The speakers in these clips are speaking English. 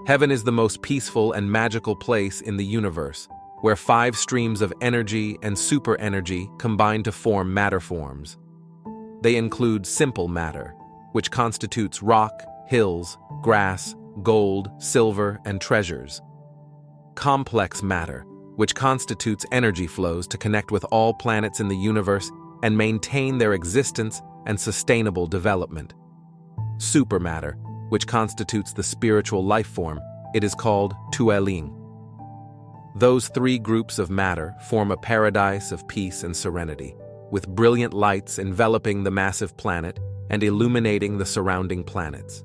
Heaven is the most peaceful and magical place in the universe, where 5 streams of energy and super energy combine to form matter forms. They include simple matter, which constitutes rock, hills, grass, gold, silver, and treasures. Complex matter, which constitutes energy flows to connect with all planets in the universe and maintain their existence and sustainable development. Supermatter, which constitutes the spiritual life form, it is called Tueling. Those 3 groups of matter form a paradise of peace and serenity, with brilliant lights enveloping the massive planet and illuminating the surrounding planets.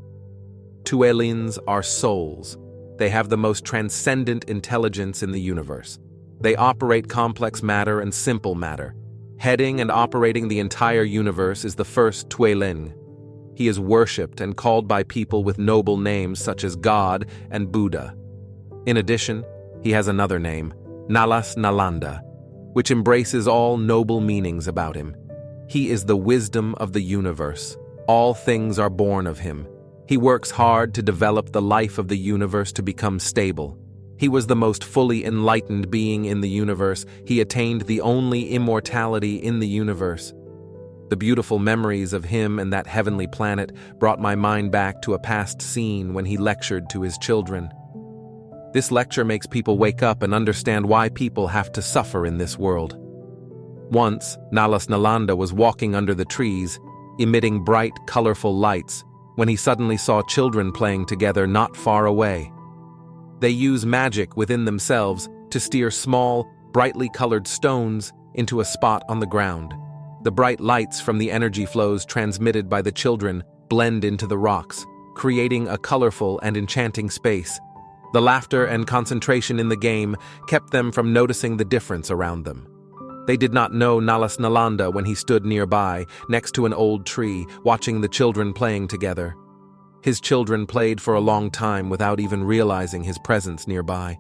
Tuelings are souls. They have the most transcendent intelligence in the universe. They operate complex matter and simple matter. Heading and operating the entire universe is the first Tueling. He is worshipped and called by people with noble names such as God and Buddha. In addition, he has another name, Nalas Nalanda, which embraces all noble meanings about him. He is the wisdom of the universe. All things are born of him. He works hard to develop the life of the universe to become stable. He was the most fully enlightened being in the universe. He attained the only immortality in the universe. The beautiful memories of him and that heavenly planet brought my mind back to a past scene when he lectured to his children. This lecture makes people wake up and understand why people have to suffer in this world. Once, Nalas Nalanda was walking under the trees, emitting bright, colorful lights, when he suddenly saw children playing together not far away. They use magic within themselves to steer small, brightly colored stones into a spot on the ground. The bright lights from the energy flows transmitted by the children blend into the rocks, creating a colorful and enchanting space. The laughter and concentration in the game kept them from noticing the difference around them. They did not know Nalas Nalanda when he stood nearby, next to an old tree, watching the children playing together. His children played for a long time without even realizing his presence nearby.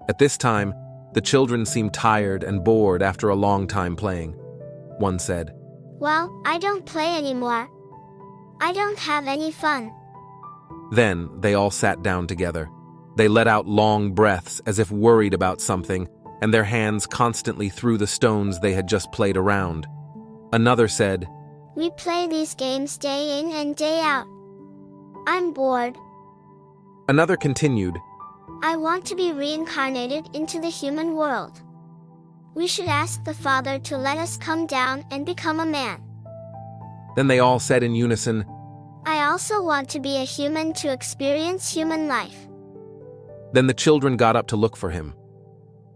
At this time, the children seemed tired and bored after a long time playing. One said, "Well, I don't play anymore. I don't have any fun." Then they all sat down together. They let out long breaths as if worried about something, and their hands constantly threw the stones they had just played around. Another said, "We play these games day in and day out. I'm bored. Another continued, I want to be reincarnated into the human world. We should ask the Father to let us come down and become a man." Then they all said in unison, "I also want to be a human to experience human life." Then the children got up to look for him.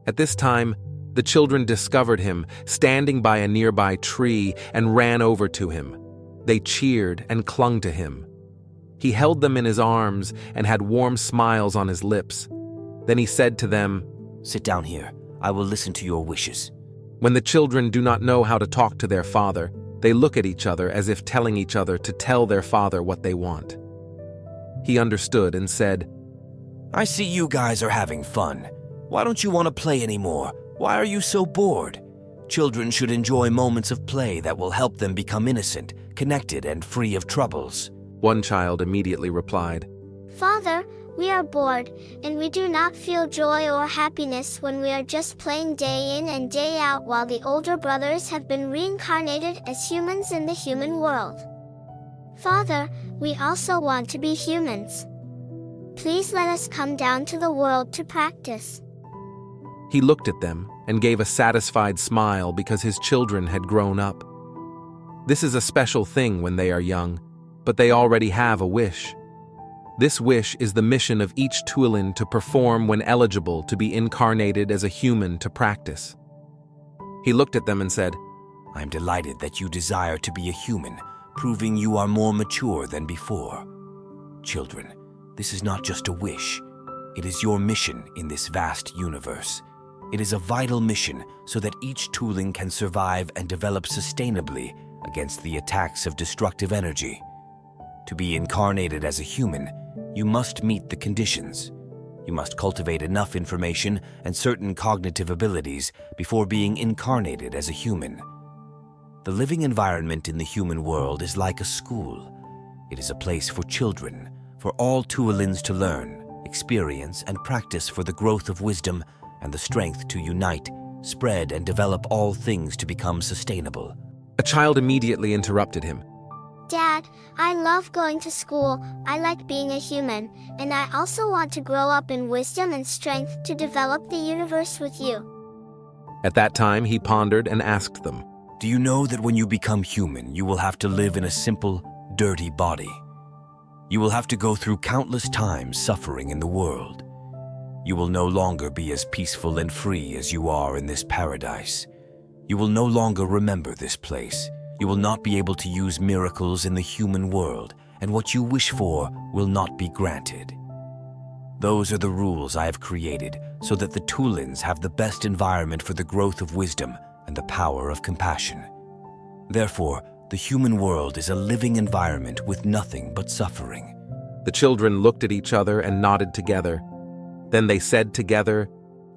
At this time, the children discovered him standing by a nearby tree and ran over to him. They cheered and clung to him. He held them in his arms and had warm smiles on his lips. Then he said to them, "Sit down here. I will listen to your wishes." When the children do not know how to talk to their father, they look at each other as if telling each other to tell their father what they want. He understood and said, "I see you guys are having fun. Why don't you want to play anymore? Why are you so bored? Children should enjoy moments of play that will help them become innocent, connected, and free of troubles." One child immediately replied, "Father, we are bored, and we do not feel joy or happiness when we are just playing day in and day out while the older brothers have been reincarnated as humans in the human world. Father, we also want to be humans. Please let us come down to the world to practice." He looked at them and gave a satisfied smile because his children had grown up. This is a special thing when they are young, but they already have a wish. This wish is the mission of each Tuelin to perform when eligible to be incarnated as a human to practice. He looked at them and said, "I am delighted that you desire to be a human, proving you are more mature than before. Children, this is not just a wish. It is your mission in this vast universe. It is a vital mission so that each Tueling can survive and develop sustainably against the attacks of destructive energy. To be incarnated as a human, you must meet the conditions. You must cultivate enough information and certain cognitive abilities before being incarnated as a human. The living environment in the human world is like a school. It is a place for children, for all Tuelins to learn, experience, and practice for the growth of wisdom and the strength to unite, spread, and develop all things to become sustainable. A child immediately interrupted him. Dad, I love going to school, I like being a human, and I also want to grow up in wisdom and strength to develop the universe with you. At that time, he pondered and asked them, Do you know that when you become human, you will have to live in a simple, dirty body? You will have to go through countless times suffering in the world. You will no longer be as peaceful and free as you are in this paradise. You will no longer remember this place. You will not be able to use miracles in the human world, and what you wish for will not be granted. Those are the rules I have created so that the Tulins have the best environment for the growth of wisdom and the power of compassion. Therefore, the human world is a living environment with nothing but suffering. The children looked at each other and nodded together. Then they said together,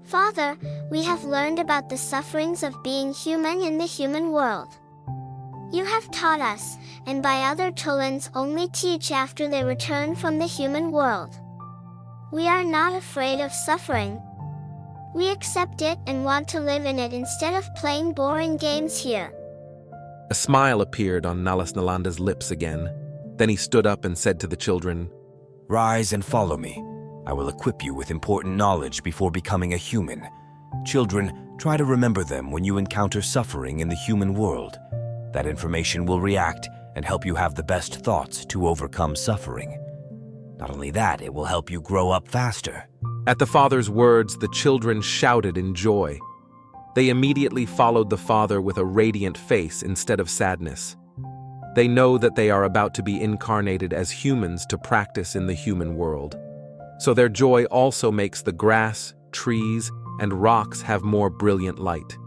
Father, we have learned about the sufferings of being human in the human world. You have taught us, and by other Tulins only teach after they return from the human world. We are not afraid of suffering. We accept it and want to live in it instead of playing boring games here. A smile appeared on Nalas Nalanda's lips again. Then he stood up and said to the children, Rise and follow me. I will equip you with important knowledge before becoming a human. Children, try to remember them when you encounter suffering in the human world. That information will react and help you have the best thoughts to overcome suffering. Not only that, it will help you grow up faster. At the father's words, the children shouted in joy. They immediately followed the father with a radiant face instead of sadness. They know that they are about to be incarnated as humans to practice in the human world. So their joy also makes the grass, trees, and rocks have more brilliant light.